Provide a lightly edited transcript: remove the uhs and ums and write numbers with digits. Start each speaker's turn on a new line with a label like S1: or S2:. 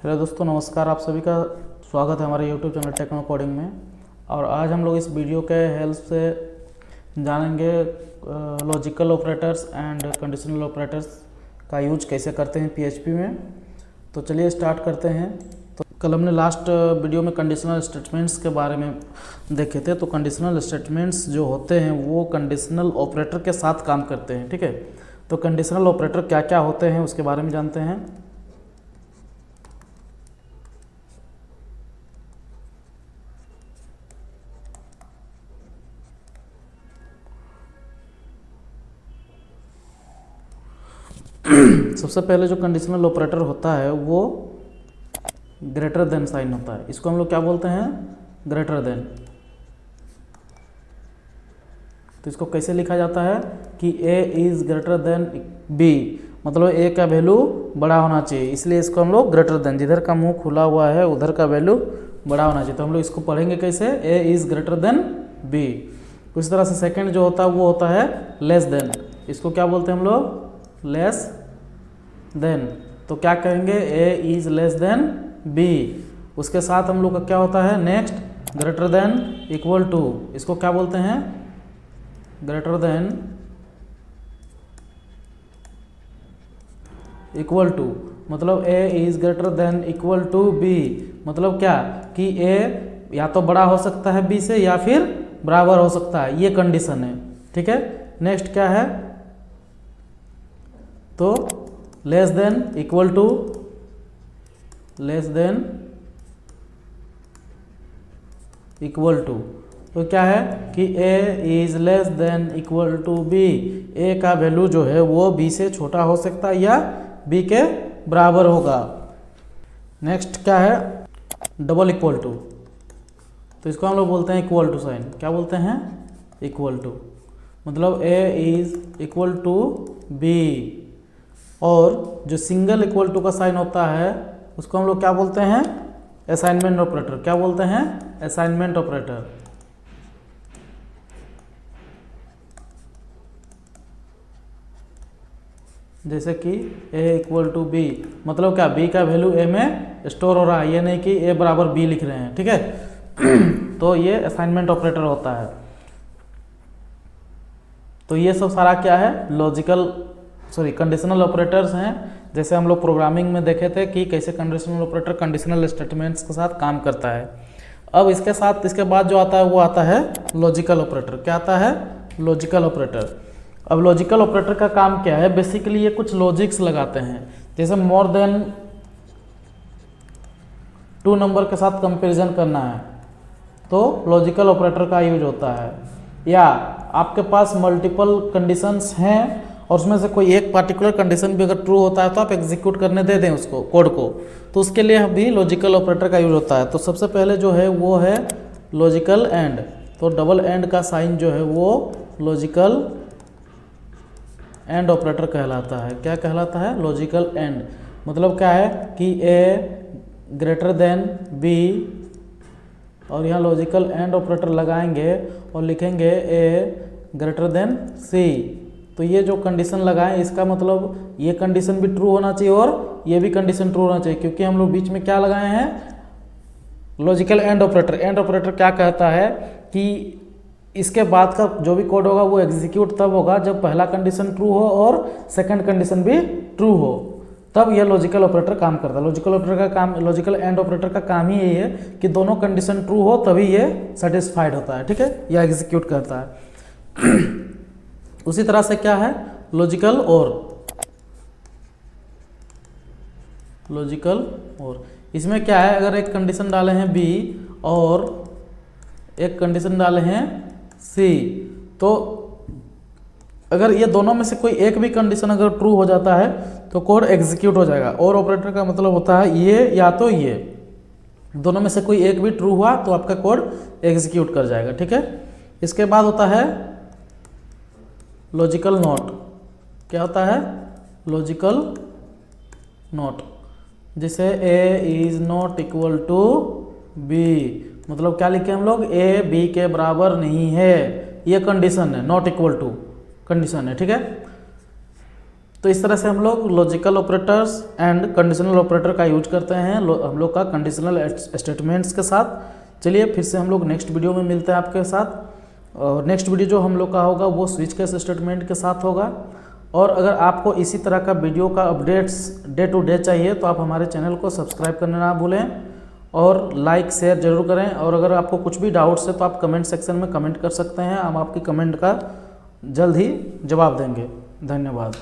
S1: Hello दोस्तों, नमस्कार। आप सभी का स्वागत है हमारे यूट्यूब चैनल टेक्नो कोडिंग में। और आज हम लोग इस वीडियो के हेल्प से जानेंगे logical operators and conditional operators का यूज कैसे करते हैं पीएचपी में। तो चलिए स्टार्ट करते हैं। तो कल हमने लास्ट वीडियो में कंडीशनल स्टेटमेंट्स के बारे में देखे थे। तो कंडीशनल स्टेटमेंट्स जो होते हैं वो कंडीशनल ऑपरेटर के साथ काम करते हैं, ठीक है। तो कंडीशनल ऑपरेटर क्या क्या होते हैं उसके बारे में जानते हैं। सबसे पहले जो कंडीशनल ऑपरेटर होता है वो ग्रेटर देन साइन होता है। इसको हम लोग क्या बोलते हैं? Greater then. तो इसको कैसे लिखा जाता है कि a is greater then b, मतलब a का वैल्यू बड़ा होना चाहिए, इसलिए इसको हम लोग ग्रेटर देन, जिधर का मुंह खुला हुआ है उधर का वैल्यू बड़ा होना चाहिए। तो हम लोग इसको पढ़ेंगे कैसे? a is greater then b। उस तरह से सेकंड जो होता है वो होता है लेस देन। इसको क्या बोलते हैं हम लोग? Less than. तो क्या कहेंगे? a is less than b। उसके साथ हम लोग का क्या होता है next? Greater than equal to. इसको क्या बोलते हैं? ग्रेटर देन इक्वल टू, मतलब a is greater than equal to b। मतलब क्या कि a या तो बड़ा हो सकता है b से या फिर बराबर हो सकता है, ये कंडीशन है, ठीक है। नेक्स्ट क्या है? तो less than equal to, less than equal to. तो क्या है कि a is less than equal to b। a का वैल्यू जो है वो b से छोटा हो सकता है या b के बराबर होगा। नेक्स्ट क्या है? Double equal to. तो इसको हम लोग बोलते हैं इक्वल टू साइन। क्या बोलते हैं? इक्वल टू, मतलब a is equal to b। और जो सिंगल इक्वल टू का साइन होता है उसको हम लोग क्या बोलते हैं? Assignment operator. क्या बोलते हैं? Assignment operator. जैसे कि a इक्वल टू b, मतलब क्या b का वैल्यू a में स्टोर हो रहा है, ये नहीं कि a बराबर b लिख रहे हैं, ठीक है। तो ये असाइनमेंट ऑपरेटर होता है। तो ये सब सारा क्या है? कंडीशनल ऑपरेटर्स हैं। जैसे हम लोग प्रोग्रामिंग में देखे थे कि कैसे कंडीशनल ऑपरेटर कंडीशनल स्टेटमेंट्स के साथ काम करता है। अब इसके बाद जो आता है वो आता है लॉजिकल ऑपरेटर। क्या आता है? Logical operator. अब लॉजिकल ऑपरेटर का काम क्या है? बेसिकली ये कुछ लॉजिक्स लगाते हैं। जैसे मोर देन 2 नंबर के साथ कंपैरिजन करना है तो लॉजिकल ऑपरेटर का यूज होता है। या आपके पास मल्टीपल कंडीशंस हैं और उसमें से कोई एक पार्टिकुलर कंडीशन भी अगर ट्रू होता है तो आप एग्जीक्यूट करने दे दें उसको, कोड को, तो उसके लिए भी लॉजिकल ऑपरेटर का यूज होता है। तो सबसे पहले जो है वो है लॉजिकल एंड। तो डबल एंड का साइन जो है वो लॉजिकल एंड ऑपरेटर कहलाता है। क्या कहलाता है? Logical and. मतलब क्या है कि a ग्रेटर देन b, और यहाँ लॉजिकल एंड ऑपरेटर लगाएंगे और लिखेंगे a ग्रेटर देन c। तो ये जो कंडीशन लगाएं इसका मतलब ये कंडीशन भी ट्रू होना चाहिए और ये भी कंडीशन ट्रू होना चाहिए, क्योंकि हम लोग बीच में क्या लगाए हैं? Logical and operator. And operator क्या कहता है कि इसके बाद का जो भी कोड होगा वो एग्जीक्यूट तब होगा जब पहला कंडीशन ट्रू हो और सेकंड कंडीशन भी ट्रू हो, तब यह लॉजिकल ऑपरेटर काम करता है। लॉजिकल एंड ऑपरेटर का काम ही यही है कि दोनों कंडीशन ट्रू हो तभी ये सेटिस्फाइड होता है, ठीक है, या एग्जीक्यूट करता है। उसी तरह से क्या है? लॉजिकल और इसमें क्या है? अगर एक कंडीशन डाले हैं b और एक कंडीशन डाले हैं c, तो अगर ये दोनों में से कोई एक भी कंडीशन अगर ट्रू हो जाता है तो कोड एग्जीक्यूट हो जाएगा। और ऑपरेटर का मतलब होता है ये या तो ये, दोनों में से कोई एक भी ट्रू हुआ तो आपका कोड एग्जीक्यूट कर जाएगा, ठीक है। इसके बाद होता है लॉजिकल नॉट। क्या होता है? Logical not. जैसे a is not equal to b, मतलब क्या लिखे हम लोग? a b के बराबर नहीं है, ये कंडीशन है, नॉट इक्वल टू कंडीशन है, ठीक है। तो इस तरह से हम लोग logical operators and conditional operator का यूज करते हैं हम लोग का कंडीशनल स्टेटमेंट्स के साथ। चलिए फिर से हम लोग नेक्स्ट वीडियो में मिलते हैं आपके साथ। और नेक्स्ट वीडियो जो हम लोग का होगा वो स्विच केस स्टेटमेंट के साथ होगा। और अगर आपको इसी तरह का वीडियो का अपडेट्स डे टू डे चाहिए तो आप हमारे चैनल को सब्सक्राइब करना ना भूलें और लाइक शेयर जरूर करें। और अगर आपको कुछ भी डाउट्स है तो आप कमेंट सेक्शन में कमेंट कर सकते हैं, हम आपकी कमेंट का जल्द ही जवाब देंगे। धन्यवाद।